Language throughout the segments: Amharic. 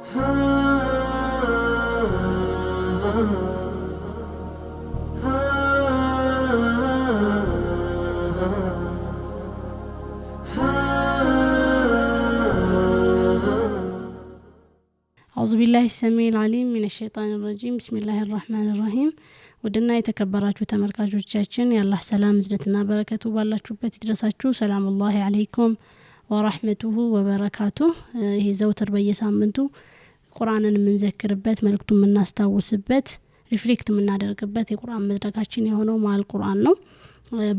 أعوذ بالله السميع العليم من الشيطان الرجيم بسم الله الرحمن الرحيم ودنا የተከበራችሁ ተመልካቾቻችን ያላህ ሰላም ዝነትና በረከቱ ባላችሁበት ይድረሳችሁ ሰላም الله عليكم ورحمته وبركاته ይሄ ዘውትር በየሳምንቱ ቁርአንን የምንዘክርበት መልእክቱን የምናስታውስበት ሪፍሌክት የምናደርግበት የቁርአን መድረካችን የሆነው ማል ቁርአን ነው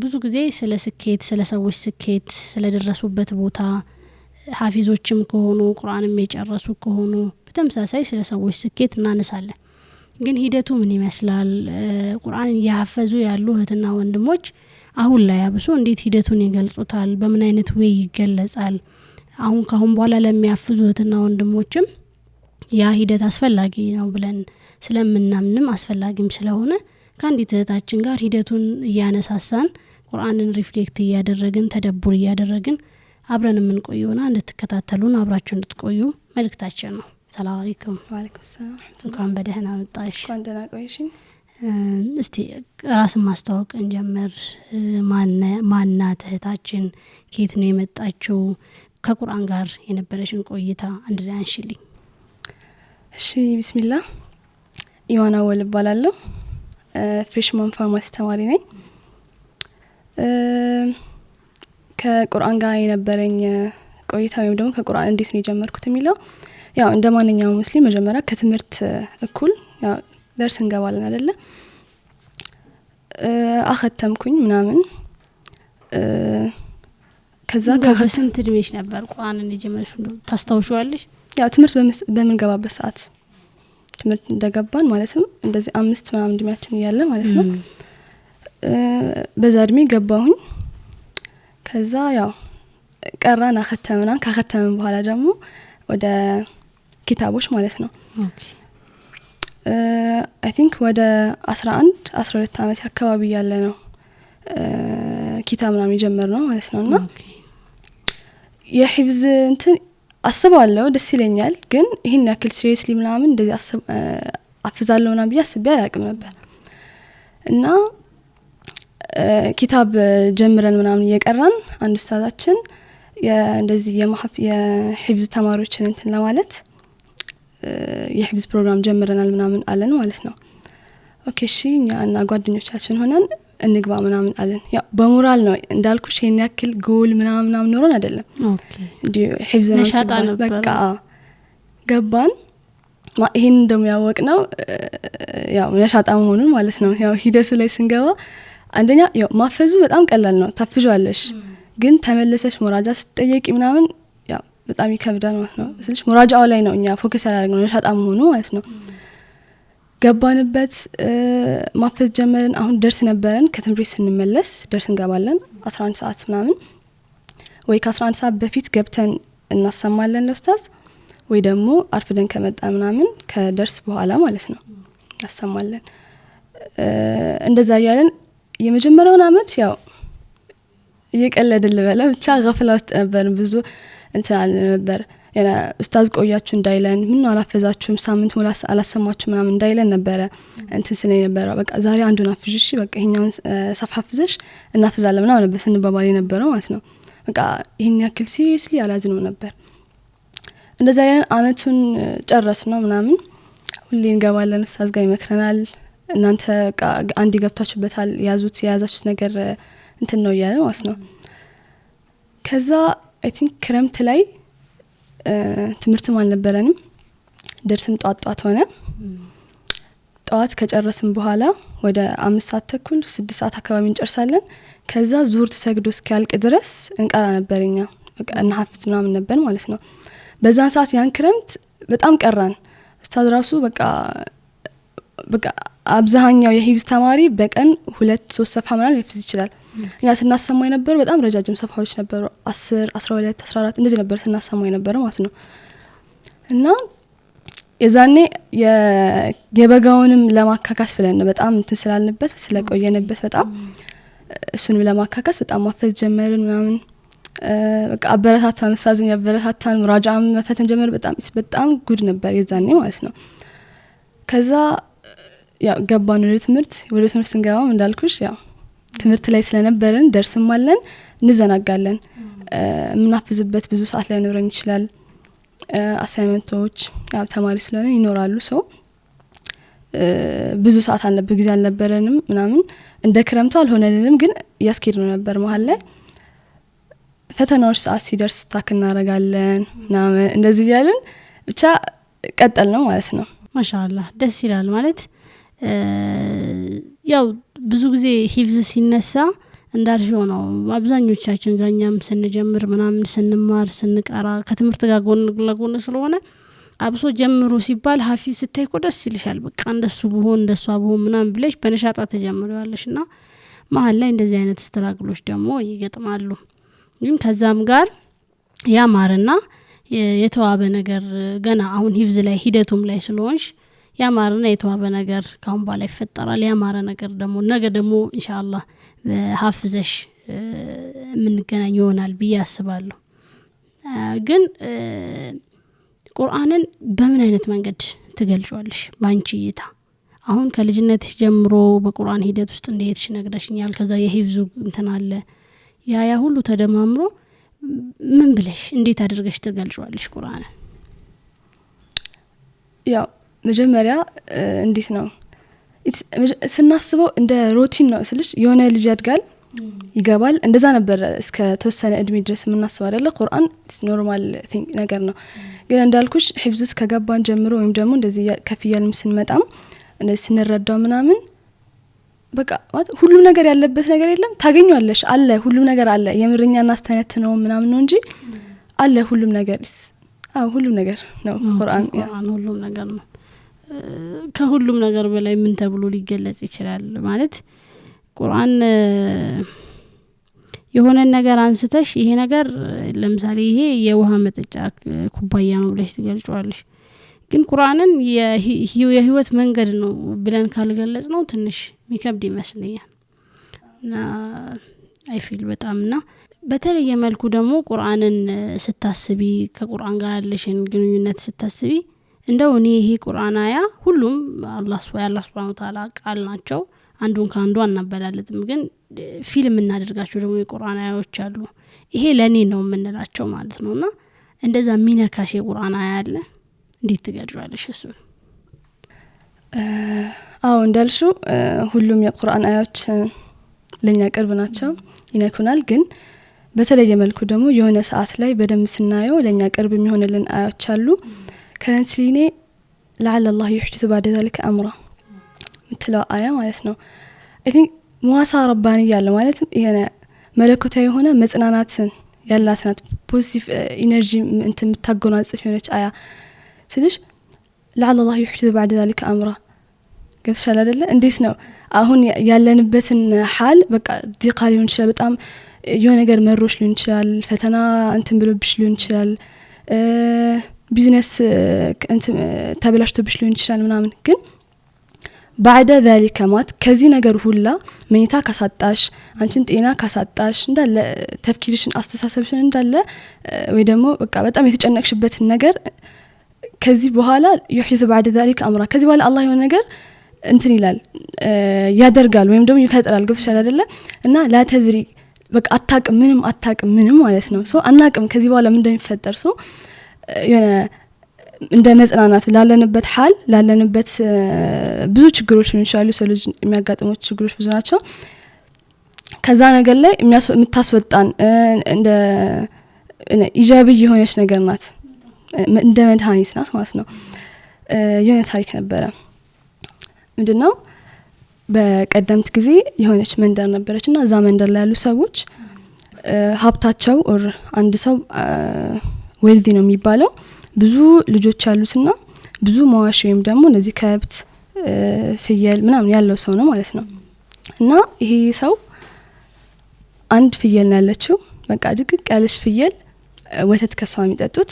ብዙ ጊዜ ስለ ስኬት ስለ ሰዎች ስኬት ስለ ደረሱበት ቦታ ሐፊዞችም ከሆኑ ቁርአንም የጨረሱ ከሆኑ በተመሳሳይ ስለ ሰዎች ስኬት እናነሳለን ግን ሂደቱ ምን ይመስላል ቁርአን ያፈዙ ያሉ እህትና ወንድሞች አሁን ላይ አብሶ እንዴት ሂደቱን ይገልጹታል በምን አይነት ወይ ይገለጻል አሁን ካሁን በኋላ ለሚያፍዙ እህትና ወንድሞችም ያ ሂደት አስፈላጊ ነው ብለን ስለምናምንም አስፈላጊም ስለሆነ ከአንዲት እህታችን ጋር ሂደቱን ያነሳሳን ቁርአንን ሪፍሌክት ያደረግን ተደቡር ያደረግን አብረን እንቆዩና እንድትከታተሉን አብራችሁ እንድትቆዩ መልእክታችን ነው ሰላም አለይኩም ወአለይኩም ሰላም እንኳን በደህና መጣሽ እንኳን ደህና ቆይሽኝ እስቲ ራስን ማስተዋወቅ እንጀምር ማናት እህታችን ከየት ነው የመጣችው ከቁርአን ጋር የነበረሽን ቆይታ አንድ ላይ አንሽልኝ እሺ ቢስሚላህ ኢዋና ወል ባላለው ፍሬሽማን ፋርማሲ ተማሪ ነኝ ከቁርአን ጋር የነበረኝ ቆይታ ወይም ደግሞ ከቁርአን እንዴት ነው የጀመርኩት የሚለው ያው እንደማንኛውም ሙስሊም መጀመሪያ ከትምህርት እኩል ያው ደርስ እንገባለን አይደለ አختمኩኝ ምናምን ከዛ ከስንት እድሜሽ ነበር ቁርአንን የጀመርሽው ታስታውሻለሽ ያው ትምህርት በምንገባበት ሰዓት ትምህርት እንደገባን ማለትም እንደዚህ 5 ምናምን እድሜያችን ያለ ማለት ነው በዛ እድሜ ገባሁኝ ከዛ ያው ቀራና ختمنا ከختمን በኋላ ደግሞ ወደ ኪታቦች ማለት ነው ኦኬ አይ ቲንክ ወደ 11 12 አመት አካባቢ ያለ ነው ኪታብና የጀመርነው ማለት ነውና ኦኬ የሂፍዝ እንትን አስባለሁ ደስ ይለኛል ግን ይሄን ያክል ሲሪየስሊ ምናምን እንደዚህ አፍዛለሁ እና ቢያስብ ያላቅም ነበር እና ኪታብ ጀምረን ምናምን እየቀራን አንድ ኡስታዛችን እንደዚህ የሂፍዝ ተማሪዎችን እንትን ለማለት የሂፍዝ ፕሮግራም ጀምረናል ምናምን አለን ማለት ነው ኦኬ እሺ እኛና ጓደኞቻችን ሆነን እንግባ ምናምን አለን ያው በሞራል ነው እንዳልኩሽ ይሄን ያክል ጎል ምናምን ኖሮን አይደለም ኦኬ እንዴ ሂፍዝ ነው በቃ ገባን ይሄን እንደሚያወቅ ነው ያው ነሻጣ መሆኑን ማለት ነው ያው ሂደቱ ላይ ስንገባ አንደኛ ያው ማፈዙ በጣም ቀላል ነው ታፍጇለሽ ግን ተመለሰሽ ሙራጃ ስትጠየቂ ምናምን ያው በጣም ይከብዳል ማለት ነው ስለዚህ ሙራጃው ላይ ነው እኛ ፎከስ ያደረግነው ነሻጣ መሆኑ ማለት ነው ገባንበት ማፈዝ ጀመርን አሁን ደርስ ነበረን ከትምህርት ስንመለስ ደርስ እንገባለን 11 ሰዓት ምናምን ወይ ከ11 ሰዓት በፊት ገብተን እናሰማለን ለኡስታዝ ወይ ደግሞ አርፍደን ከመጣን ምናምን ከደርስ በኋላ ማለት ነው እናሰማለን እንደዛ ያለን የመጀመሪያውን አመት ያው እየቀለድን ልበለ ብቻ ገፍላ ውስጥ ነበር ብዙ እንትን ነበር ያለ ኡስታዝ ቆያችሁ እንዳይለን ምን አላፈዛችሁም ሳምንት ሙሉ አላሰማችሁ ምናምን እንዳይለን ነበር እንትን ስለኝ ነበር በቃ ዛሬ አንዱን አፍዥሽ በቃ ይሄኛውን ሰፋፍዘሽ እናፍዛለን ምናምን ነበር ስንባባል ነበር ማለት ነው በቃ ይሄን ያክል ሲሪየስሊ አላዝነው ነበር እንደዛ ያለን አመቱን ጨረስነው ምናምን ሁሌ እንገባለን ኡስታዝ ጋር ይመክረናል እናንተ በቃ አንድ ገብታችሁበታል ያዛችሁት ነገር እንትን ነው ያለው ማለት ነው ከዛ አይ ቲንክ ክረምት ላይ ትምህርትም አልነበረንም ደርስም ጧት ሆነ ጧት ከጨረስን በኋላ ወደ 5 ሰዓት ተኩል 6 ሰዓት አካባቢ እንጨርሳለን ከዛ ዙር ተሰግዶ እስኪያልቅ ድረስ እንቀራ ነበርኛ በቃ እናሐፍዝ ምናምን ነበር ማለት ነው በዛን ሰዓት ያን ክረምት በጣም ቀራን ኡስታዝ ራሱ በቃ አብዛኛው የሂፍዝ ተማሪ በቀን 2-3 ሰፋ ምናምን ይፍዝ ይችላል እኛ ስናሰማው የነበረው በጣም ረጃጅም ሰፋዎች ነበሩ 10 12 14 እንደዚህ ነበር ስናሰማው የነበረው ማለት ነው እና የዛኔ የበጋውንም ለማካካስ ብለን በጣም እንትን ስላልንበት ስለቆየንበት በጣም እሱንም ለማካካስ በጣም ማፈዝ ጀመርን ምናምን በቃ አበረታታን ኡስታዝም ያበረታታን ሙራጃም መፈተን ጀመር በጣም ጉድ ነበር የዛኔ ማለት ነው ከዛ ያው ገባን ወደ ትምህርት ስንገባም እንዳልኩሽ ያው ትምህርት ላይ ስለነበረን ደርስም አለን እንዘናጋለን ምናፍዝበት ብዙ ሰዓት ላይ ኖረን ይችላል አሳይመንቶች ያው ተማሪ ስለሆነ ይኖራሉ ሰው ብዙ ሰዓት አልነበረ ጊዜ አልነበረንም ምናምን እንደ ክረምቱ አልሆነልንም ግን ያስኬድ ነው ነበር መሃል ላይ ፈተናዎች ሰዓት ሲደርስ ታከናረጋለን ምናምን እንደዚህ ያለን ብቻ ቀጠል ነው ማለት ነው ማሻአላህ ደስ ይላል ማለት ያው ብዙ ጊዜ ሂፍዝ ሲነሳ እንዳልሽው ነው አብዛኞቻችን ጋኛም ስንጀምር ምናምን ስንማር ስንቀራ ከትምህርት ጋር ጎን ለጎን ስለሆነ አብሶ ጀምሩ ሲባል ሐፊዝ ስታይቆ ደስ ይልሻል በቃ እንደሱ እንደሷ ምናምን ብለሽ በነሻጣ ተጀምሪዋለሽና መሃል ላይ እንደዚህ አይነት ስትራግሎች ደግሞ ይገጥማሉ ግን ከዛም ጋር ያማረና የተዋበ ነገር ገና አሁን ሂፍዝ ላይ ሂደቱም ላይ ስለሆንሽ ያማረና የተዋበ ነገር ካሁን በኋላ ይፈጠራል ያማረ ነገር ደግሞ ነገ ደግሞ ኢንሻአላህ ሐፍዘሽ ምንገናኝ ይሆናል ብዬ አስባለሁ ግን ቁርአንን በምን አይነት መንገድ ትገልጫለሽ ባንቺ እይታ አሁን ከልጅነትሽ ጀምሮ በቁርአን ሂደት ውስጥ እንደሄድሽ ነግረሽኛል ከዛ የሂፍዙ እንትን አለ ያ ሁሉ ተደማምሮ ምን ብለሽ እንዴት አድርገሽ ትገልጫለሽ ቁርአንን ያው መጀመሪያ እንዴት ነው ስናስበው እንደ ሩቲን ነው ስልሽ የሆነ ልጅ ያድጋል ይገባል እንደዛ ነበር እስከ ተወሰነ እድሜ ድረስ ምናስበው አይደለ ቁርአን ኖርማል ነገር ነው ግን እንዳልኩሽ ሂፍዙት ከገባን ጀምሮ ወይም ደግሞ እንደዚህ ከፍያልም ስንመጣም እንደዚህ ስንረዳው ምናምን በቃ ሁሉም ነገር ያለበት ነገር የለም ታገኙአለሽ አለ ሁሉም ነገር አለ የምርኛና አስተነት ነው ምናምን ነው እንጂ አለ ሁሉም ነገር ሁሉም ነገር ነው ቁርአን ሁሉም ነገር ነው ከሁሉም ነገር በላይ ምን ተብሎ ሊገለጽ ይችላል ማለት ቁርአን የሆነ ነገር አንስተሽ ይሄ ነገር ለምሳሌ ይሄ የውሃ መጠጫ ኩባያ ነው ብለሽ ትገልጫለሽ ግን ቁርአንን የህይወት መንገድ ነው ብለን ካልገለጽ ነው ትንሽ ሚከብድ ይመስለኛል እና አይፊል በጣምና በተለየ መልኩ ደግሞ ቁርአንን ስታስቢ ከቁርአን ጋር ያለሽን ግንኙነት ስታስቢ እንደው እኔ ይሄ ቁርአን አያ ሁሉም አላህ Subhanahu Wa Ta'ala ቃል ናቸው አንዱን ካንዱ አናበላለጥም ግን ፊልም እናደርጋቸው ደግሞ የቁርአን አያዎች አሉ ይሄ ለኔ ነው የምንላቸው ማለት ነውና እንደዛ ሚነካሽ የቁርአን አያ አለ እንዴት ትገልጫለሽ እሱ እንዳልሹ ሁሉም የቁርአን አያዎች ለኛ ቅርብ ናቸው ይነኩናል ግን በተለየ መልኩ ደግሞ የሆነ ሰዓት ላይ በደም ስናየው ለኛ ቅርብ የሚሆንልን አያዎች አሉ ከረንትሊ لعل الله يحدث بعد ذلك امرا ምትለው አያ ማለት ነው አይ ቲንክ ሙዋሳ ረባኒ ያለ ማለት የሆነ መለኮታዊ የሆነ መጽናናትን ያላት ናት ፖዚቲቭ ኢነርጂ እንት ምታጎናጽፍ የሆነች አያ ስለሽ لعل الله يحدث بعد ذلك امرا ገብሻል አይደለ እንዴት ነው አሁን ያለንበትን ሐል በቃ ዲቃ ሊሆን ይችላል በጣም የሆነ ነገር መሮሽ ሊሆን ይችላል ፈተና እንትን ብሎብሽ ሊሆን ይችላል ቢዝነስ እንትን ተበላሽቶብሽ ሊሆን ይችላል ምናምን ግን بعد ذلك ማት ከዚህ ነገር ሁላ መኝታ ካሳጣሽ አንቺን ጤና ካሳጣሽ እንዳለ ተፍኪርሽን አስተሳሰብሽን እንዳለ ወይ ደግሞ በቃ በጣም የተጨነቅሽበት ነገር ከዚህ በኋላ يحدث بعد ذلك امرا ከዚህ በኋላ አላህ የሆነ ነገር እንትን ይላል ያደርጋል ወይም ደግሞ ይፈጥራል ገብቶሻል አይደለ እና لا تدري በቃ አታቅም ምንም ማለት ነው ሶ አናቅም ከዚህ በኋላ ምን እንደሚፈጠር ሶ የሆነ እንደ መጽናናት ላለንበት ሐል ላለንበት ብዙ ችግሮች እንሻሉ ሰው ልጅ የሚያጋጥሙ ችግሮች ብዙ ናቸው ከዛ ነገር ላይ የምታስወጣን እንደ ኢጃቢ የሆነች ነገር ናት እንደ መድኃኒት ናት ማለት ነው የሆነ ታሪክ ነበረ ምንድነው በቀደምት ጊዜ የሆነች መንደር ነበረችና እዛ መንደር ላይ ያሉ ሰዎች ሀብታቸው ኦር አንድ ሰው ዌልዲ ነው የሚባለው ብዙ ልጆች ያሉትና ብዙ መዋሽ ወይም ደግሞ እነዚህ ከብት ፍየል ምናምን ያለው ሰው ነው ማለት ነው እና ይሄ ሰው አንድ ፍየል ነው ያለችው በቃ ድቅቅ ያለች ፍየል ወተት ከሷ የሚጠጡት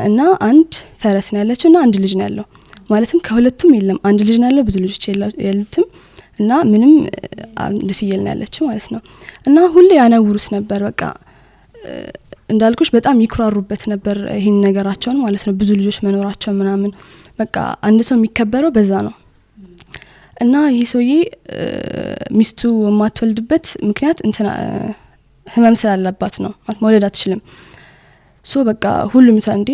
እና አንድ ፈረስ ነው ያለችውና አንድ ልጅ ነው ያለው ማለትም ከሁለቱም የለም አንድ ልጅ ነው ያለው ብዙ ልጆች የሉትም እና ምንም አንድ ፍየል ነው ያለችው ማለት ነው እና ሁሌ ያነውሩት ነበር በቃ እንዳልኩሽ በጣም ይኩራሩበት ነበር ይሄን ነገራቸውን ማለት ነው ብዙ ልጆች መኖራቸው ምናምን በቃ አንድ ሰው የሚከበረው በዛ ነው እና ይሄ ሰውዬ ሚስቱ የማትወልድበት ምክንያት እንትና ህመም ስላለባት ነው መውለድ አትችልም ሶ በቃ ሁሉም እንዴ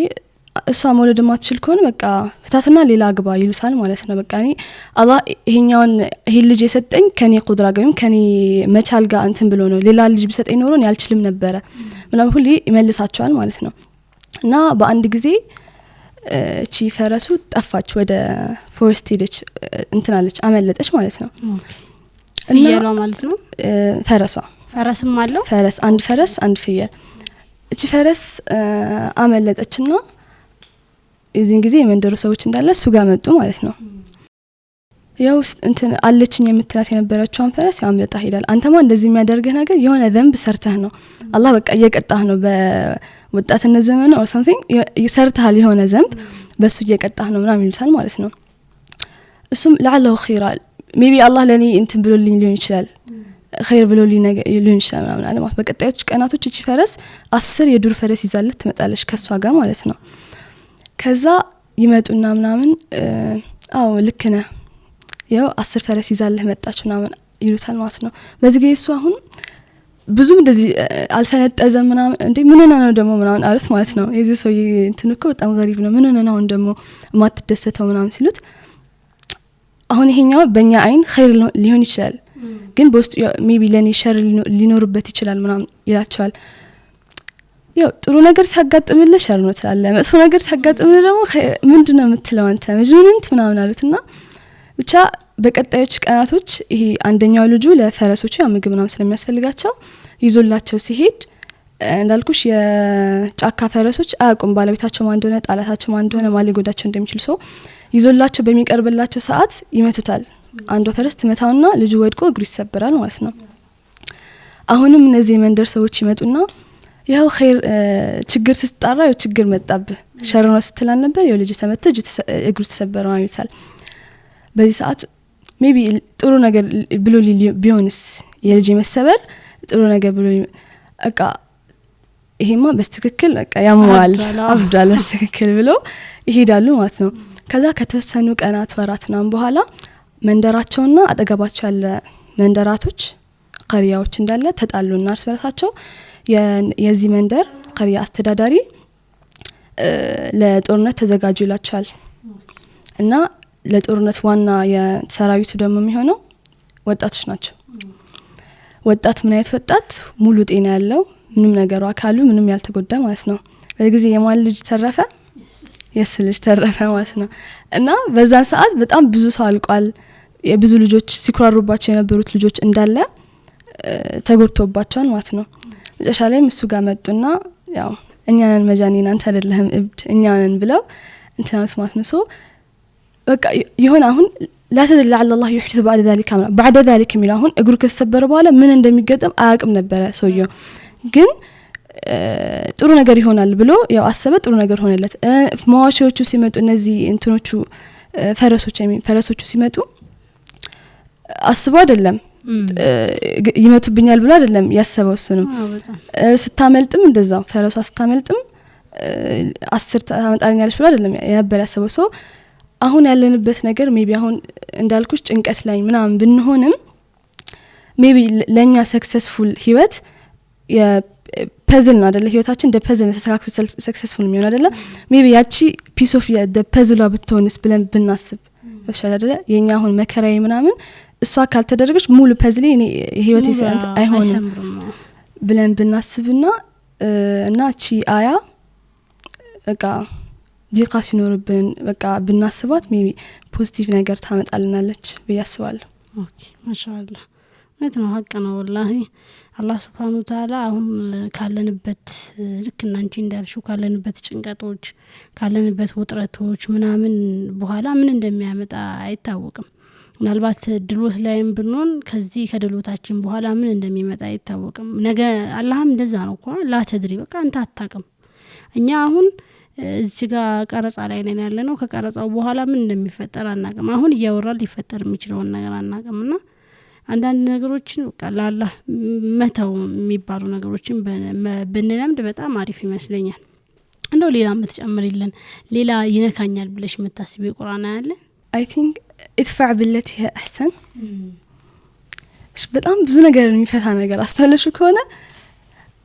እሷ መውለድ ማትችል ከሆነ በቃ ፍታትና ሌላ አግባ ይሉታል ማለት ነው በቃ እኔ አላህ ይሄኛውን ይሄ ልጅ የሰጠኝ ከኔ ቁድራ ጋርም ከኔ መቻል ጋር እንትን ብሎ ነው ሌላ ልጅ ቢሰጠኝ ኖሮ እኔ አልችልም ነበር ምናምን ሁሉ ይመልሳቸዋል ማለት ነው እና በአንድ ጊዜ እቺ ፈረሱ ጠፋች ወደ ፎረስት ሄደች እንትናለች አመለጠች ማለት ነው ፍየሏ ማለት ነው ፈረስም አለው ፈረስ አንድ ፍየል እቺ ፈረስ አመለጠችና እዚህን ጊዜ የመንደሩ ሰዎች እንዳለ እሱ ጋር መጡ ማለት ነው ያው እንትን አለችኝ የምትላት የነበረችውን ፈረስ ያመጣ ሄዳል አንተማ እንደዚህ የሚያደርግህ ነገር የሆነ ዘንብ ሰርተህ ነው አላህ በቃ እየቀጣህ ነው በወጣትነት ዘመን or something ይሰርታል የሆነ ዘንብ በሱ እየቀጣህ ነው ምናምን ይሉታል ማለት ነው እሱም ለዓለሁ ኸይራ ሜቢ አላህ ለኔ እንትን ብሎልኝ ሊሆን ይችላል ኸይር ብሎልኝ ነገር ሊሆን ይችላል ምናምን አለ ማለት በቀጣዮች ቀናቶች እቺ ፈረስ 10 የዱር ፈረስ ይዛለት ትመጣለች ከሷ ጋር ማለት ነው ከዛ ይመጡና ምናምን አዎ ልክ ነህ ያው 10 ፈረስ ይዛለህ መጣች ምናምን ይሉታል ማለት ነው በዚህ ጊዜ እሱ አሁን ብዙም እንደዚህ አልፈነጠዘም ምናምን እንዴ ምን ሆነ ነው ደሞ ምናምን አሉት ማለት ነው የዚህ ሰው እንትን እኮ በጣም ገሪብ ነው ምን ሆነ ነው አሁን ደሞ ማትደሰተው ምናምን ሲሉት አሁን ይሄኛው በእኛ አይን ኸይር ሊሆን ይችላል ግን በውስጡ ሜቢ ለኔ ሸር ሊኖርበት ይችላል ምናምን ይላቸዋል ያው ጥሩ ነገር ሲያጋጥምልህ ሸር ነው ትላለህ መጥፎ ነገር ሲያጋጥምልህ ደግሞ ምንድነው የምትለው አንተ ምንንት ምናምን አሉትና ብቻ በቀጣዮች ቀናቶች ይሄ አንደኛው ልጁ ለፈረሶቹ ያው ምግብ ምናምን ስለሚያስፈልጋቸው ይዞላቸው ሲሄድ እንዳልኩሽ የጫካ ፈረሶች አያውቁም ባለቤታቸው ማን እንደሆነ ጣላታቸው ማን እንደሆነ ማሊጎዳቸው እንደሚችል ሰው ይዞላቸው በሚቀርብላቸው ሰዓት ይመቱታል አንዱ ፈረስ ትመታውና ልጁ ወድቆ እግሩ ይሰበራል ማለት ነው አሁንም እነዚህ መንደር ሰዎች ይመጡና ያው ኸይር ችግር ስትጣራ ያው ችግር መጣብህ ሸር ነው ስትላል ነበር ያው ልጅ ተመተ እግሩ ተሰበረ ማለት ይላል በዚህ ሰዓት ሜቢ ጥሩ ነገር ብሎ ቢሆንስ የልጅ መሰበር ጥሩ ነገር ብሎ በቃ ይሄማ በስትክክል በቃ ያሟል አብዳል በስትክክል ብሎ ይሄዳሉ ማለት ነው ከዛ ከተወሰኑ ቀናት ወራትናም በኋላ መንደራቸውና አጠገባቸው ያለ መንደራቶች ቀሪያዎች እንዳለ ተጣሉና እርስ በርሳቸው የዚህ መንደር ቀሪያ አስተዳዳሪ ለጦርነት ተዘጋጁ ይላቸዋል እና ለጦርነት ዋና የሰራዊቱ ደሞ የሚሆነው ወጣቶች ናቸው ወጣት ምን አይነት ወጣት ሙሉ ጤና ያለው ምንም ነገሩ አካሉ ምንም ያልተጎዳ ማለት ነው በዚህ የማን ልጅ ተረፈ የስ ልጅ ተረፈ ማለት ነው እና በዛ ሰዓት በጣም ብዙ ሰው አልቋል የብዙ ልጆች ሲኩራሩባቸው የነበሩት ልጆች እንዳለ ተጎድቶባቸዋል ማለት ነው መጨረሻ ላይ እሱ ጋር መጡና ያው እኛን መጃኒና አንተ አይደለህም እብድ እኛን ብለው እንትናስ ማለት ነው ሶ በቃ ይሆን አሁን لا تدل على الله يحدث بعد ذلك የሚለው አሁን እግሩ ከተሰበረ በኋላ ምን እንደሚገጠም አያውቅም ነበር ሰውየው ግን ጥሩ ነገር ይሆናል ብሎ ያው አሰበ ጥሩ ነገር ሆነለት ማዋቾቹ ሲመጡ እነዚህ እንትኖቹ ፈረሶቹ ሲመጡ አስቦ አይደለም ይመቱብኛል ብሎ አይደለም ያሰበው እሱንም ስታመልጥም እንደዛው ፈረሷ ስታመልጥም 10 ታመጣልኛለች ብሎ አይደለም ነበር ያሰበው ሶ አሁን ያለንበት ነገር ሜቢ አሁን እንዳልኩሽ ጭንቀት ላይ ምናምን ብንሆንም ሜቢ ለኛ ሰክሰስፉል ህይወት የፐዝል ነው አይደለ ህይወታችን እንደ ፐዝል ተሳክቶ ሰክሰስፉል የሚሆን አይደለ ሜቢ ያቺ ፒስ ኦፍ ደ ፐዝሏ ብትሆንስ ብለን ብናስብ ወሻላ አይደለ የኛ አሁን መከራዬ ምናምን እሷ ካልተደረገች ሙሉ ፐዝል እኔ ህይወቴ ሰንት አይሆንም ብለን ብናስብና እና ቺ አያ በቃ ዲቃ ሲኖርብን በቃ ብናስባት ሜቢ ፖዚቲቭ ነገር ታመጣልናለች በያስባለሁ ኦኬ ማሻአላህ ነው ሀቅ ነው والله አላህ Subhanahu Wa Ta'ala አሁን ካለንበት ልክና አንቺ እንዳልሽው ካለንበት ጭንቀቶች ካለንበት ውጥረቶች ምናምን በኋላ ምን እንደሚያመጣ አይታወቅም ምናልባት ድሎት ላይም ብንሆን ከዚህ ከድሎታችን በኋላ ምን እንደሚመጣ አይታወቅም ነገ አላህም እንደዛ ነው እኮ ላ ተድሪ በቃ አንተ አታውቅም እኛ አሁን እዚህ ጋር ቀረጻ ላይ ነን ያለነው ከቀረጻው በኋላ ምን እንደሚፈጠር አናውቅም አሁን እያወራን ሊፈጠር የሚችለው ነገር አናውቅምና አንዳንድ ነገሮችን በቃ ለአላህ መተው የሚባሉ ነገሮችን ብንለምድ በጣም አሪፍ ይመስለኛል። እንደው ሌላ የምትጨምሪልን ሌላ ይነካኛል ብለሽ የምታስቢው ቁርአን አለ? I think ادفع بالتي هي احسن በጣም ብዙ ነገር የሚፈታ ነገር አስተላለሽ ከሆነ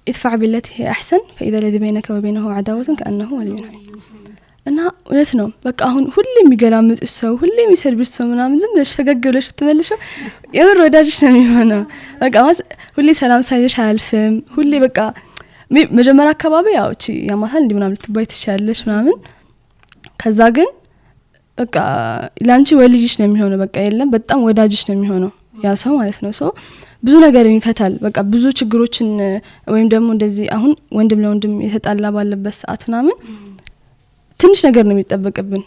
ادفع بالتي هي احسن فاذا الذي بينك وبينه عداوة كأنه ولي حميم እና እውነት ነው በቃ አሁን ሁሌ የሚገላምጥ ሰው ሁሌ የሚሰድብሽ ሰው ምናምን ዝም ብለሽ ፈገግ ብለሽ ትመልሽው የምር ወዳጅሽ ነው የሚሆነው። በቃ ሁሌ ሰላም ሳይልሽ አያልፍም። ሁሌ በቃ መጀመሪያ አካባቢ ያው እቺ ያማታል እንዴ ምናምን ልትባይ ትችያለሽ ምናምን ከዛ ግን በቃ ላንቺ ወልጅሽ ነው የሚሆነው። በቃ የለም በጣም ወዳጅሽ ነው የሚሆነው ያ ሰው ማለት ነው። ሶ ብዙ ነገር ይፈታል። በቃ ብዙ ችግሮችን ወይም ደግሞ እንደዚህ አሁን ወንድም ለወንድም የተጣላ ባለበት ሰዓት ምናምን ትንሽ ነገር ነው የሚጠበቅብን።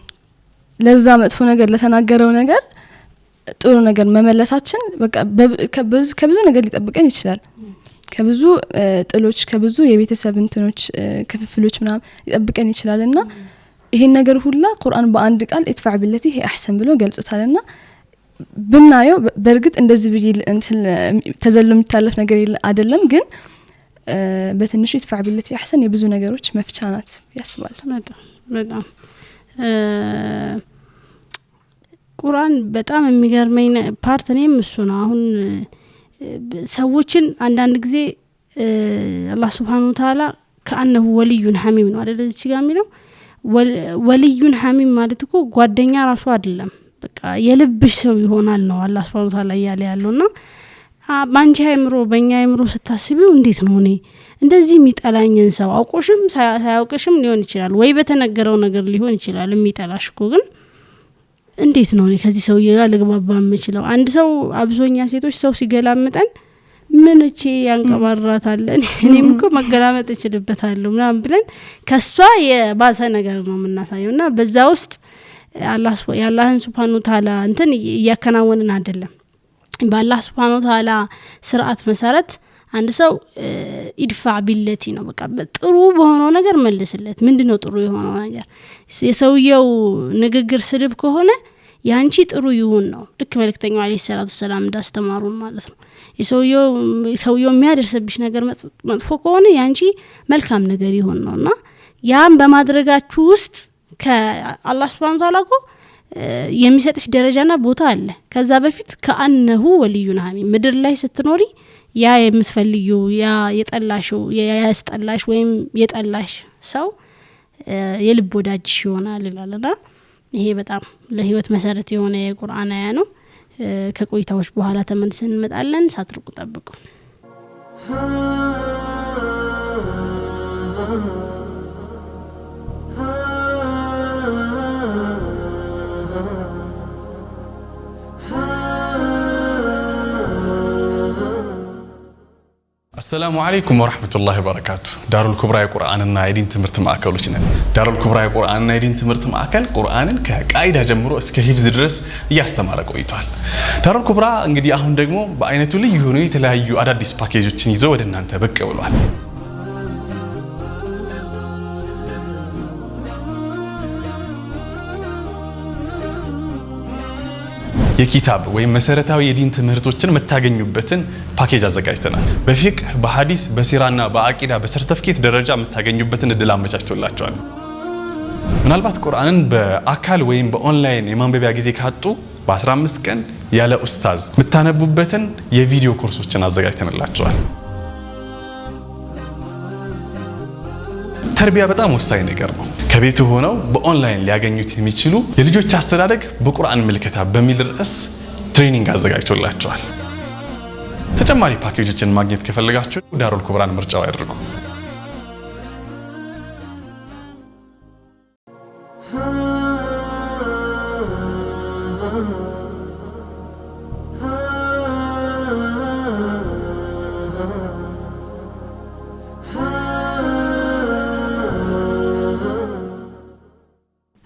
ለዛ መጥፎ ነገር ለተናገረው ነገር ጥሩ ነገር መመለሳችን በቃ ከብዙ ነገር ሊጠብቀን ይችላል። ከብዙ ጥሎች ከብዙ የቤተሰብ እንትኖች ክፍፍሎች ምናምን ሊጠብቀን ይችላልና ይሄን ነገር ሁላ ቁርአን በአንድ ቃል ادفع بالتي هي احسن ብሎ ገልጾታልና ብናየው በርግጥ እንደዚህ ብዬ እንትን ተዘሎ የሚታለፍ ነገር አይደለም ግን በትንሹ ادفع بالتي احسن የብዙ ነገሮች መፍቻ ናት ያስባል። በጣም ቁርአን በጣም የሚገርመኝ ፓርት እኔም እሱ ነው። አሁን ሰዎችን አንዳንድ ጊዜ አላህ Subhanahu Wa Ta'ala كأنه ولي حميم ነው አይደል እዚህ ጋር የሚለው ወልዩን ሐሚም ማለት እኮ ጓደኛ ራሱ አይደለም በቃ የልብሽ ሰው ይሆናል ነው አላህ Subhanahu Wa Ta'ala ያለውና ባንቺ አይምሮ በእኛ አይምሮ ስታስቢው እንዴት ነው እኔ እንደዚህ የሚጠላኝን ሰው አውቆሽም ሳያውቅሽም ሊሆን ይችላል ወይ በተነገረው ነገር ሊሆን ይችላል የሚጠላሽ እኮ ግን እንዴት ነው እኔ ከዚህ ሰው ጋር ልግባባ የምችለው? አንድ ሰው አብዛኛ ሴቶች ሰው ሲገላምጠን ምን እቺ ያንቀባራታል እኔም እኮ መገላመጥ እችልበታለሁ ምናምን ብለን ከሷ የባሰ ነገር ነው የምናሳየውና በዛ ውስጥ ያላህን Subhanahu Wa Ta'ala እንትን ያከናወንን አይደለም። በአላህ Subhanahu Wa Ta'ala ስርዓት መሰረት አንድ ሰው ادفع بالتي ነው በቃ ጥሩ በሆነው ነገር መልስለት። ምንድነው ጥሩ የሆነው ነገር? የሰውየው ንግግር ስድብ ከሆነ ያንቺ ጥሩ ይሁን ነው። ልክ መልእክተኛው አለይሂ ሰላቱ ሰላም እንዳስተማሩን ማለት ነው። የሰውየው የሚያደርስብሽ ነገር መጥፎ ከሆነ ያንቺ መልካም ነገር ይሁን ነውና ያን በማድረጋችሁ ውስጥ ከአላህ Subhanahu Wa Ta'ala እኮ የሚሰጥሽ ደረጃና ቦታ አለ። ከዛ በፊት ከአንሁ ወልዩን ሐሚም ምድር ላይ ስትኖሪ ያ የምትፈልጊው ያ የጠላሽው ያስጠላሽ ወይም የጠላሽ ሰው የልብ ወዳጅሽ ይሆናል ይላልና ይሄ በጣም ለህይወት መሰረት የሆነ የቁርአን አያ ነው። ከቆይታዎች በኋላ ተመልሰን እንመጣለን። ሳትርቁ ጠብቁ። السلام عليكم ورحمة الله وبركاته. دار الكبرى قرآن النايدين تمرت معاكلوش نن. دار الكبرى قرآن النايدين تمرت معاكل قرآن كقاعدة جمرو اسك حفظ درس يستمر ቆይቷል። دار الكبرى እንግዲህ አሁን ደግሞ በአይነቱ ልዩ የሆኑ የተለያዩ አዳዲስ ፓኬጆችን ይዘው ወደ እናንተ ብቅ ብሏል። የኪታብ ወይም መሰረታዊ የዲን ትምህርቶችን መታገኙበትን ፓኬጅ አዘጋጅተናል። በፊቅህ በሐዲስ በሲራና በአቂዳ በሰርቲፊኬት ደረጃ መታገኙበትን እድል አመቻችቶላችኋል። ምናልባት ቁርአንን በአካል ወይም በኦንላይን የማንበቢያ ጊዜ ካጡ በ15 ቀን ያለ ኡስታዝ መታነቡበትን የቪዲዮ ኮርሶችን አዘጋጅተንላችኋል። ተርቢያ በጣም ወሳኝ ነገር ነው። ከቤቱ ሆነው በኦንላይን ሊያገኙት የሚችሉ የልጆች አስተዳደግ በቁርአን ምልከታ በሚል ርዕስ ትሬኒንግ አዘጋጅቶላችኋል። ተጨማሪ ፓኬጆችን ማግኘት ከፈለጋችሁ ዳሩል ኩብራን ምርጫው ያድርጉ።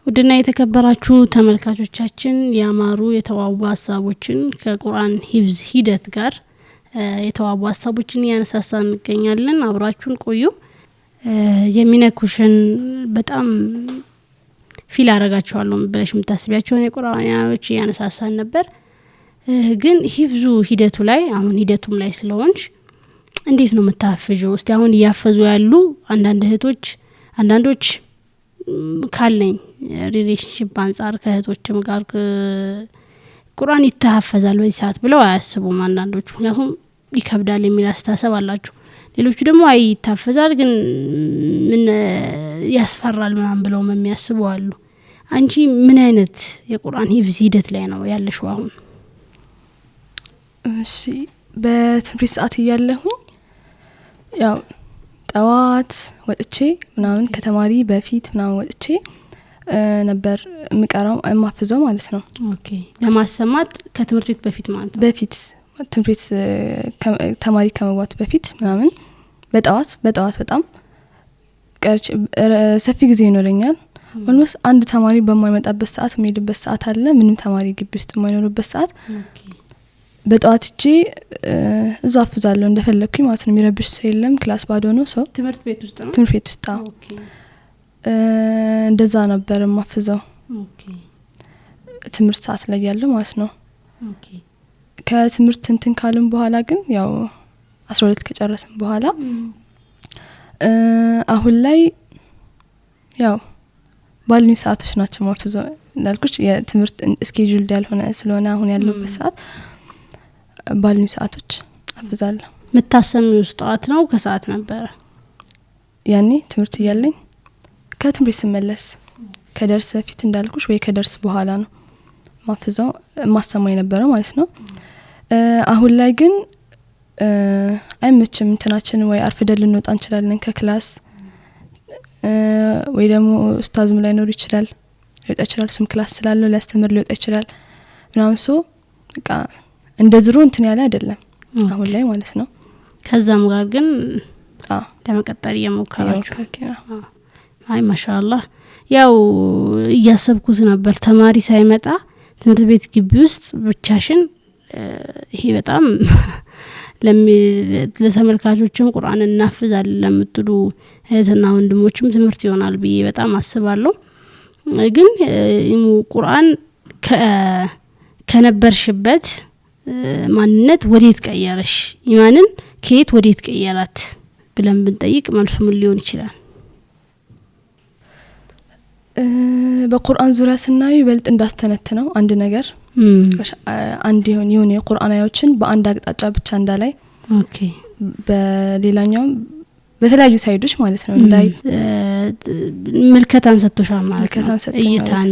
ውድና የተከበራችሁ ተመልካቾቻችን ያማሩ የተዋቡ ሐሳቦችን ከቁርአን ሂፍዝ ሂደት ጋር የተዋቡ ሐሳቦችን ያነሳሳን እንገኛለን። አብራችሁን ቆዩ። የሚነኩሽን በጣም ፊል አረጋችኋለሁ ብለሽ የምታስቢያቸው የቁርአን አያዎች ያነሳሳን ነበር። ግን ሂፍዙ ሂደቱ ላይ አሁን ሂደቱም ላይ ስለሆንሽ እንዴት ነው የምታፈጀው? እስቲ አሁን እያፈዙ ያሉ አንዳንድ እህቶች አንዳንዶች ካለኝ ሪሌሽንሺፕ አንፃር ከእህቶችም ጋር ቁርአን ይተሐፈዛል በዚህ ሰዓት ብለው አያስቡም አንዳንዶቹ፣ ምክንያቱም ይከብዳል የሚል አስተሳሰብ አላቸው። ሌሎቹ ደግሞ አይ ይታፈዛል ግን ምን ያስፈራል ምናምን ብለው የሚያስቡ አሉ። አንቺ ምን አይነት የቁርአን ሂፍዝ ሂደት ላይ ነው ያለሽው አሁን? እሺ በትምህርት ሰዓት እያለሁኝ ያው ጠዋት ወጥቼ ምናምን ከተማሪ በፊት ምናምን ወጥቼ ነበር ምቀራው ማፍዘው ማለት ነው። ኦኬ ለማሰማት ከትምህርት ቤት በፊት ማለት ነው። በፊት ትምህርት ተማሪ ከመግባቱ በፊት ምናምን በጠዋት በጣም ቀርጭ ሰፊ ጊዜ ይኖረኛል። ኦልሞስት አንድ ተማሪ በማይመጣበት ሰዓት የሚሄድበት ሰዓት አለ፣ ምንም ተማሪ ግቢ ውስጥ የማይኖርበት ሰዓት በጠዋት እጄ እዛ አፍዛለሁ እንደፈለኩኝ ማለት ነው። የሚረብሽ ሰው የለም፣ ክላስ ባዶ ነው። ሰው ትምህርት ቤት ውስጥ ነው። ትምህርት ቤት ውስጥ ኦኬ እንደዛ ነበር ማፍዘው። ኦኬ ትምህርት ሰዓት ላይ ያለው ማለት ነው። ኦኬ ከትምህርት እንትን ካልን በኋላ ግን ያው 12 ከጨረስን በኋላ አሁን ላይ ያው ባሉኝ ሰዓቶች ናቸው ማፍዘው። እንዳልኩሽ የትምህርት ስኬጁል ያልሆነ ስለሆነ አሁን ያለበት ሰዓት ባሉኝ ሰዓቶች አፍዛለሁ። መታሰሚው ጠዋት ነው ከሰዓት ነበር? ያኔ ትምህርት እያለኝ ከትምህርት ስመለስ ከደርስ በፊት እንዳልኩሽ ወይ ከደርስ በኋላ ነው ማፍዛው ማሰማኝ ነበረው ማለት ነው። አሁን ላይ ግን አይመችም እንትናችን ወይ አርፍደን ልንወጣ እንችላለን ከክላስ ወይ ደግሞ ኡስታዝም ላይ ኖር ይችላል ሊወጣ ይችላል፣ ስም ክላስ ስላለው ሊያስተምር ሊወጣ ይችላል ምናምን። ሶ በቃ እንደ ድሮ እንትን ያለ አይደለም አሁን ላይ ማለት ነው። ከዛም ጋር ግን ለመቀጠል እየሞከራችሁ? አይ ማሻአላህ። ያው እያሰብኩት ነበር ተማሪ ሳይመጣ ትምህርት ቤት ግቢ ውስጥ ብቻሽን፣ ይሄ በጣም ለተመልካቾችም ቁርአን እናፍዛለን ለምትሉ እህትና ወንድሞችም ትምህርት ይሆናል ብዬ በጣም አስባለሁ። ግን ቁርአን ከነበርሽበት ማንነት ወዴት ቀየረሽ? ኢማንን ከየት ወዴት ቀየራት ብለን ብንጠይቅ መልሱ ምን ሊሆን ይችላል? በቁርአን ዙሪያ ስናዩ ይበልጥ እንዳስተነትነው አንድ ነገር አንድ የሆነ የቁርአን አያዎችን በአንድ አቅጣጫ ብቻ እንዳላይ ኦኬ በሌላኛው በተለያዩ ሳይዶች ማለት ነው እንዳይ ምልከታን ሰጥቶሻል ማለት ነው። እይታን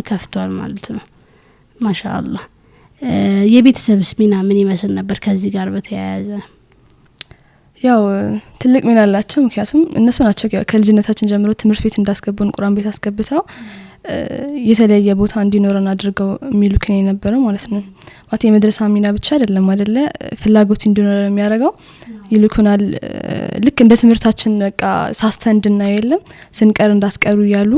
ከፍቷል ማለት ነው። ማሻአላህ። የቤተሰብስ ሚና ምን ይመስል ነበር ከዚህ ጋር በተያያዘ? ያው ትልቅ ሚና አላቸው። ምክንያቱም እነሱ ናቸው ከልጅነታችን ጀምሮ ትምህርት ቤት እንዳስገቡን ቁርአን ቤት አስገብተው የተለየ ቦታ እንዲኖረን አድርገው የሚሉክን የነበረው ማለት ነው። ማለት የመድረሳ ሚና ብቻ አይደለም አይደለ፣ ፍላጎት እንዲኖረን የሚያደርገው ይልኩናል። ልክ እንደ ትምህርታችን በቃ ሳስተንድና የለም ስንቀር እንዳትቀሩ ይያሉ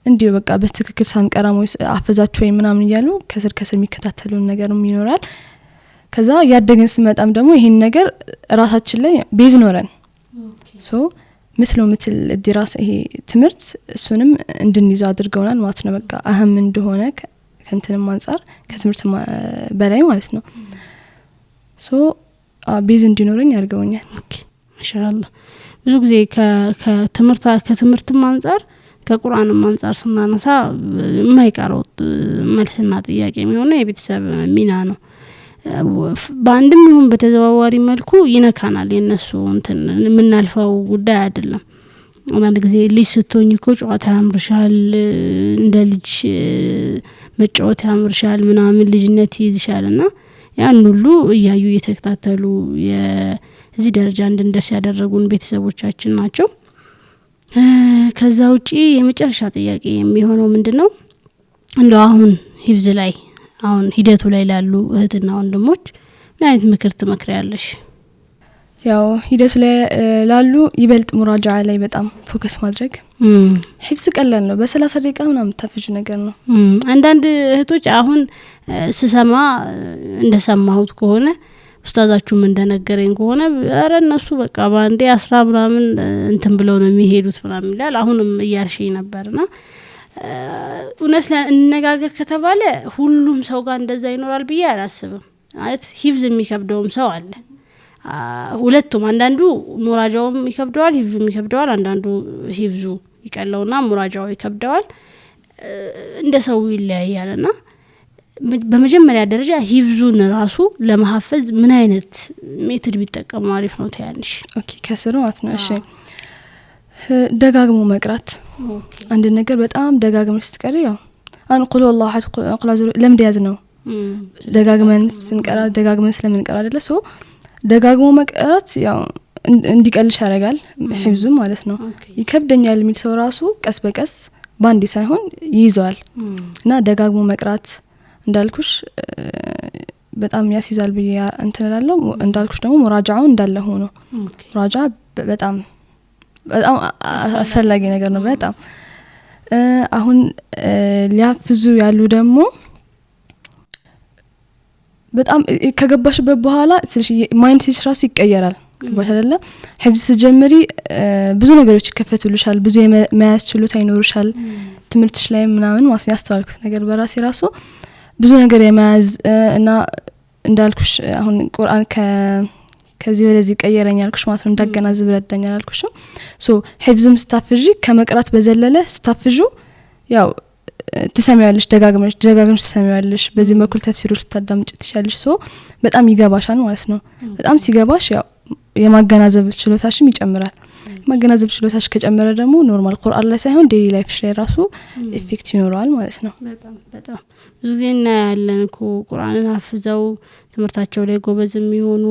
እንዲሁ በቃ በስትክክል ሳንቀራም ወይ አፈዛችሁ ወይ ምናምን ይያሉ ከስር የሚከታተሉን ነገርም ይኖራል። ከዛ ያደገን ስመጣም ደግሞ ይሄን ነገር ራሳችን ላይ ቤዝ ኖረን ሶ መስሎ ምትል ድራስ ይሄ ትምህርት እሱንም እንድንይዘው አድርገውናል ማለት ነው። በቃ አህም እንደሆነ ከእንትንም አንፃር ከትምህርት በላይ ማለት ነው። ሶ ቤዝ እንዲኖረኝ ያርገውኛል። ኦኬ ማሻአላህ። ብዙ ጊዜ ከትምህርትም አንፃር ከቁርአንም አንፃር ስናነሳ የማይቀረው መልስና ጥያቄ የሚሆነው የቤተሰብ ሚና ነው። በአንድም ይሁን በተዘዋዋሪ መልኩ ይነካናል። የነሱ እንትን የምናልፈው ጉዳይ አይደለም። አንዳንድ ጊዜ ልጅ ስትሆኝ እኮ ጨዋታ ያምርሻል፣ እንደ ልጅ መጫወት ያምርሻል ምናምን ልጅነት ይይዝሻልና ያን ሁሉ እያዩ እየተከታተሉ የዚህ ደረጃ እንድንደርስ ያደረጉን ቤተሰቦቻችን ናቸው። ከዛ ውጪ የመጨረሻ ጥያቄ የሚሆነው ምንድነው እንደው አሁን ሂፍዝ ላይ አሁን ሂደቱ ላይ ላሉ እህትና ወንድሞች ምን አይነት ምክር ትመክሪያለሽ? ያው ሂደቱ ላይ ላሉ ይበልጥ ሙራጃዓ ላይ በጣም ፎከስ ማድረግ። ሂፍዝ ቀላል ነው፣ በ30 ደቂቃ ምናምን ታፍጁ ነገር ነው። አንዳንድ እህቶች አሁን ስሰማ እንደሰማሁት ከሆነ ኡስታዛችሁም እንደነገረኝ ከሆነ አረ እነሱ በቃ ባንዴ 10 ምናምን እንትን ብለው ነው የሚሄዱት ምናምን ይላል። አሁንም እያልሽኝ ነበርና እውነት ለነጋገር ከተባለ ሁሉም ሰው ጋር እንደዛ ይኖራል ብዬ አላስብም ማለት ሂፍዝ የሚከብደውም ሰው አለ ሁለቱም አንዳንዱ ሙራጃውም ይከብደዋል ሂፍዙም ይከብደዋል አንዳንዱ ሂፍዙ ይቀለውና ሙራጃው ይከብደዋል እንደ ሰው ይለያያልና በመጀመሪያ ደረጃ ሂፍዙን ራሱ ለማሐፈዝ ምን አይነት ሜትድ ቢጠቀሙ አሪፍ ነው ታያንሽ ኦኬ ከስሩ አትነው እሺ ደጋግሞ መቅራት አንድ ነገር በጣም ደጋግመሽ ስትቀሪ ያው አን ቁል والله احد ቁል አዙ ለምን ያዝ ነው ደጋግመን ስንቀራ ደጋግመን ስለምንቀራ አይደለ ሶ ደጋግሞ መቅራት ያው እንዲቀልሽ ያረጋል ሂፍዙ ማለት ነው ይከብደኛል የሚል ሰው ራሱ ቀስ በቀስ ባንዲ ሳይሆን ይይዛል እና ደጋግሞ መቅራት እንዳልኩሽ በጣም ያስይዛል ብዬ እንትላለው እንዳልኩሽ ደግሞ ሙራጃው እንዳለ ሆኖ ሙራጃ በጣም አስፈላጊ ነገር ነው በጣም አሁን ሊያፍዙ ያሉ ደግሞ በጣም ከገባሽበት በኋላ ስለሽ ማይንድ ሴት ራሱ ይቀየራል ገባሽ አይደለ ሂፍዝ ጀምሪ ብዙ ነገሮች ይከፈቱልሻል ብዙ የማያስ ችሎታ ይኖርሻል ትምርትሽ ላይ ምናምን ማስ ያስተዋልኩት ነገር በራሴ ራሱ ብዙ ነገር የማያዝ እና እንዳልኩሽ አሁን ቁርአን ከዚህ ወደዚህ ቀየረኝ አልኩሽ ማለት ነው እንዳገናዝብ ረዳኛል አልኩሽ ሶ ሂፍዝም ስታፍጂ ከመቅራት በዘለለ ስታፍጁ ያው ትሰሚያለሽ ደጋግመሽ ትሰሚያለሽ በዚህ በኩል ተፍሲሮች ታዳምጪ ትሻለሽ ሶ በጣም ይገባሻል ማለት ነው በጣም ሲገባሽ ያው የማገናዘብ ችሎታሽም ይጨምራል ማገናዘብ ችሎታሽ ከጨመረ ደግሞ ኖርማል ቁርአን ላይ ሳይሆን ዴሊ ላይፍሽ ላይ ራሱ ኢፌክት ይኖራል ማለት ነው በጣም ብዙ ጊዜ እናያለን እኮ ቁርአንን አፍዘው ትምህርታቸው ላይ ጎበዝ የሚሆኑ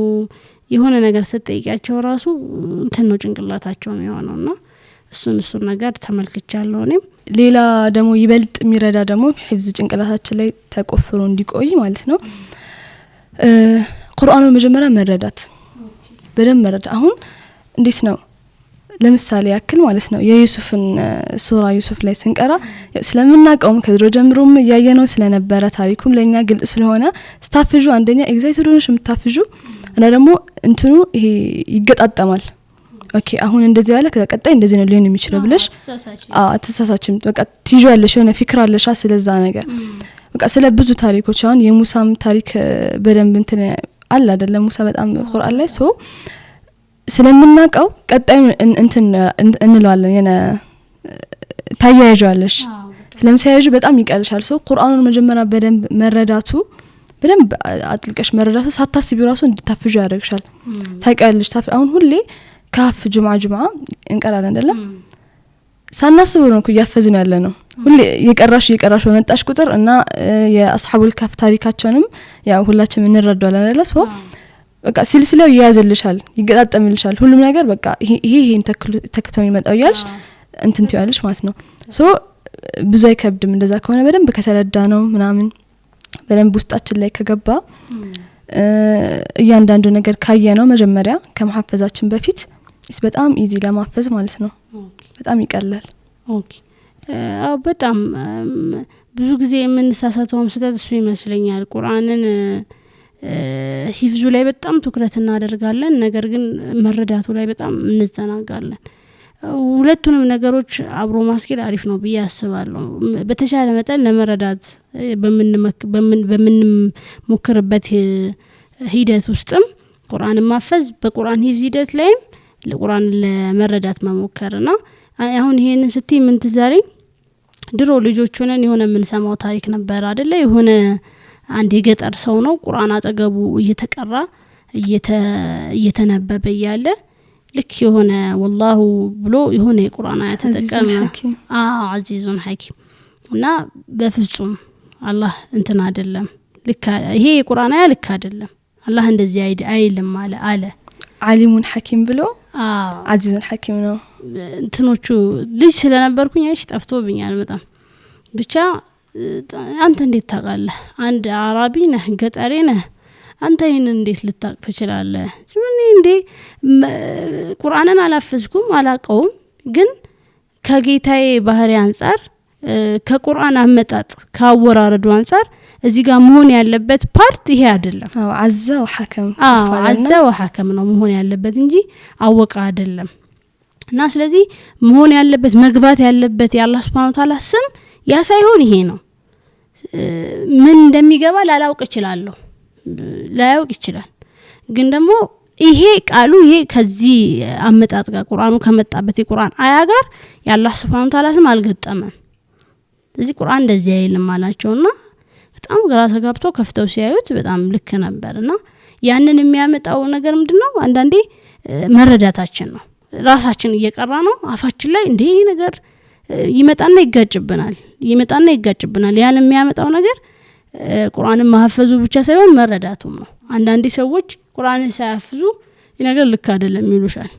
የሆነ ነገር ስትጠይቂያቸው ራሱ እንትን ነው ጭንቅላታቸው የሚሆነውና እሱን ነገር ተመልክቻለሁ እኔም ሌላ ደግሞ ይበልጥ የሚረዳ ደግሞ ሂፍዝ ጭንቅላታችን ላይ ተቆፍሮ እንዲቆይ ማለት ነው ቁርአኑን መጀመሪያ መረዳት በደንብ መረዳት አሁን እንዴት ነው ለምሳሌ ያክል ማለት ነው የዩሱፍን ሱራ ዩሱፍ ላይ ስንቀራ ስለምናቀውም ከድሮ ጀምሮም ያየነው ስለነበረ ታሪኩም ለኛ ግልጽ ስለሆነ ስታፍጁ አንደኛ ኤግዛይትድ ሆነሽ ምታፍጁ እና ደግሞ እንትኑ ይሄ ይገጣጣማል ኦኬ አሁን እንደዚህ ያለ ከቀጣይ እንደዚህ ነው ሊሆን የሚችለው ብለሽ አትሳሳችም በቃ ትይዣለሽ የሆነ ፍክር አለሽ ስለዛ ነገር በቃ ስለ ብዙ ታሪኮች አሁን የሙሳም ታሪክ በደንብ እንትን አለ አይደለም ሙሳ በጣም ቁርአን ላይ ሶ ስለምናቀው ቀጣይ እንትን እንለዋለን የነ ታያያጃለሽ ስለምሳያጁ በጣም ይቀልሻል ሶ ቁርአኑን መጀመሪያ በደንብ መረዳቱ በደንብ አጥልቀሽ መረዳቱ ሳታስቢ ራሱ እንድታፍጁ ያደርግሻል ታውቂያለሽ አሁን ሁሌ ካፍ ጁምዓ እንቀራለን አይደለ ሳናስበው ነው ያፈዝን ያለ ነው ሁሌ የቀራሽ በመጣሽ ቁጥር እና የአስሐቡል ካፍ ታሪካቸውንም ያው ሁላችንም እንረዳዋለን አይደለ ሶ በቃ ሲልሲላው ያያዝልሻል ይገጣጣምልሻል ሁሉም ነገር በቃ ይሄን ተከተው ይመጣው ያልሽ እንትን ትያለሽ ማለት ነው ሶ ብዙ አይከብድም እንደዛ ከሆነ በደንብ ከተረዳ ነው ምናምን በደንብ ውስጣችን ላይ ከገባ እያንዳንዱ ነገር ካየ ነው መጀመሪያ ከመሐፈዛችን በፊት በጣም ኢዚ ለማፈዝ ማለት ነው በጣም ይቀላል ኦኬ በጣም ብዙ ጊዜ የምንሳሳተውም ስህተት እሱ ይመስለኛል ቁርአንን ሂፍዙ ላይ በጣም ትኩረት እናደርጋለን ነገር ግን መረዳቱ ላይ በጣም እንዘናጋለን ሁለቱንም ነገሮች አብሮ ማስኬድ አሪፍ ነው ብዬ አስባለሁ በተሻለ መጠን ለመረዳት በምንሞክርበት ሂደት ውስጥም ቁርአን ማፈዝ በቁርአን ሂፍዝ ሂደት ላይም ለቁርአን ለመረዳት መሞከርና አሁን ይሄንን ስትይ ምን ትዛሬ ድሮ ልጆች ሆነን የሆነ ምን ሰማው ታሪክ ነበር አይደለ የሆነ አንድ የገጠር ሰው ነው ቁርአን አጠገቡ እየተቀራ እየተነበበ ያለ ልክ የሆነ والله ብሎ የሆነ የቁርአን አያት ተጠቀመ አዚዙን ሐኪም እና በፍጹም አላህ እንትን አይደለም ልክ ይሄ የቁርአን አያ ልክ አይደለም አላህ እንደዚህ አይልም አለ ዓሊሙን ሐኪም ብሎ አዚዙን ሐኪም ነው እንትኖቹ ልጅ ስለነበርኩኝ አይሽ ጠፍቶብኛል በጣም ብቻ አንተ እንዴት ታውቃለህ አንድ አራቢ ነህ ገጠሬ ነህ አንተ ይሄንን እንዴት ልታቅ ትችላለህ ምን እንዴ ቁርአንን አላፈዝኩም አላቀውም ግን ከጌታዬ ባህሪ አንፃር ከቁርአን አመጣጥ ካወራረዱ አንፃር እዚህ ጋር መሆን ያለበት ፓርት ይሄ አይደለም አዛው ሐከም አዛው ሐከም ነው መሆን ያለበት እንጂ አወቃ አይደለም እና ስለዚህ መሆን ያለበት መግባት ያለበት የአላህ Subhanahu Wa Ta'ala ስም ያ ሳይሆን ይሄ ነው ምን እንደሚገባ ላላውቅ እችላለሁ ላያውቅ ይችላል ግን ደግሞ ይሄ ቃሉ ይሄ ከዚህ አመጣጥ ጋር ቁርአኑ ከመጣበት የቁርአን አያ ጋር ያላህ Subhanahu Ta'ala ስም አልገጠመም ስለዚህ ቁርአን እንደዚህ አይልም አላቸውና በጣም ግራ ተጋብተው ከፍተው ሲያዩት በጣም ልክ ነበርና ያንን የሚያመጣው ነገር ምንድነው አንዳንዴ መረዳታችን ነው ራሳችን እየቀራ ነው አፋችን ላይ እንዴ ነገር ይመጣና ይጋጭብናል ያን የሚያመጣው ነገር ቁርአንን ማህፈዙ ብቻ ሳይሆን መረዳቱም ነው አንዳንዴ ሰዎች ቁርአንን ሳያፍዙ ነገር ልክ አይደለም ይሉሻል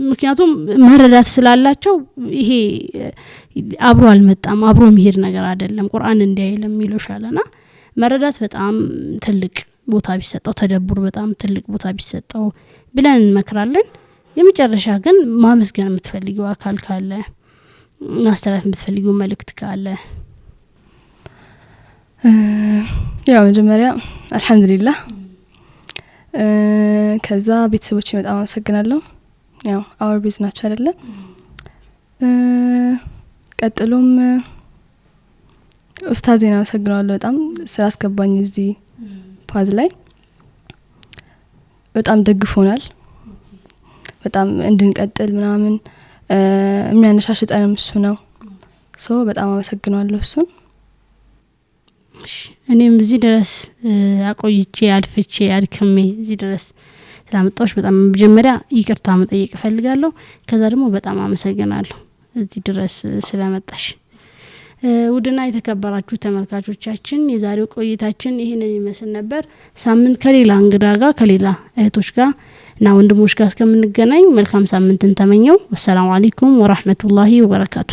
ምክንያቱም መረዳት ስላላቸው ይሄ አብሮ አልመጣም አብሮ መሄድ ነገር አይደለም ቁርአን እንዲያይለም ይሉሻልና መረዳት በጣም ትልቅ ቦታ ቢሰጠው ተደብር በጣም ትልቅ ቦታ ቢሰጠው ብለን እንመክራለን የመጨረሻ ግን ማመስገን የምትፈልጊው አካል ካለ ማስተላለፍ የምትፈልጊው መልእክት ካለ ያው መጀመሪያ አልহামዱሊላህ ከዛ ቤተሰቦቼ በጣም አመሰግናለሁ ያው አወር ቢዝነስ ናቸው አይደለ ቀጥሎም ኡስታዜና አመሰግናለሁ በጣም ስላስገባኝ እዚህ ፓዝ ላይ በጣም ደግፎናል በጣም እንድንቀጥል ምናምን የሚያነሳሽጠንም እሱ ነው በጣም አመሰግናለሁ እሱን እኔም እዚህ ድረስ አቆይቼ አልፈቼ አድከሜ እዚህ ድረስ ስላመጣሁሽ በጣም መጀመሪያ ይቅርታ መጠየቅ ፈልጋለሁ ከዛ ደግሞ በጣም አመሰግናለሁ እዚህ ድረስ ስለመጣሽ ውድና የተከበራችሁ ተመልካቾቻችን የዛሬው ቆይታችን ይሄንን ይመስል ነበር ሳምንት ከሌላ እንግዳ ጋር ከሌላ እህቶች ጋር እና ወንድሞች ጋር እስከምንገናኝ መልካም ሳምንትን ተመኘው ወሰላሙ አለይኩም ወራህመቱላሂ ወበረካቱ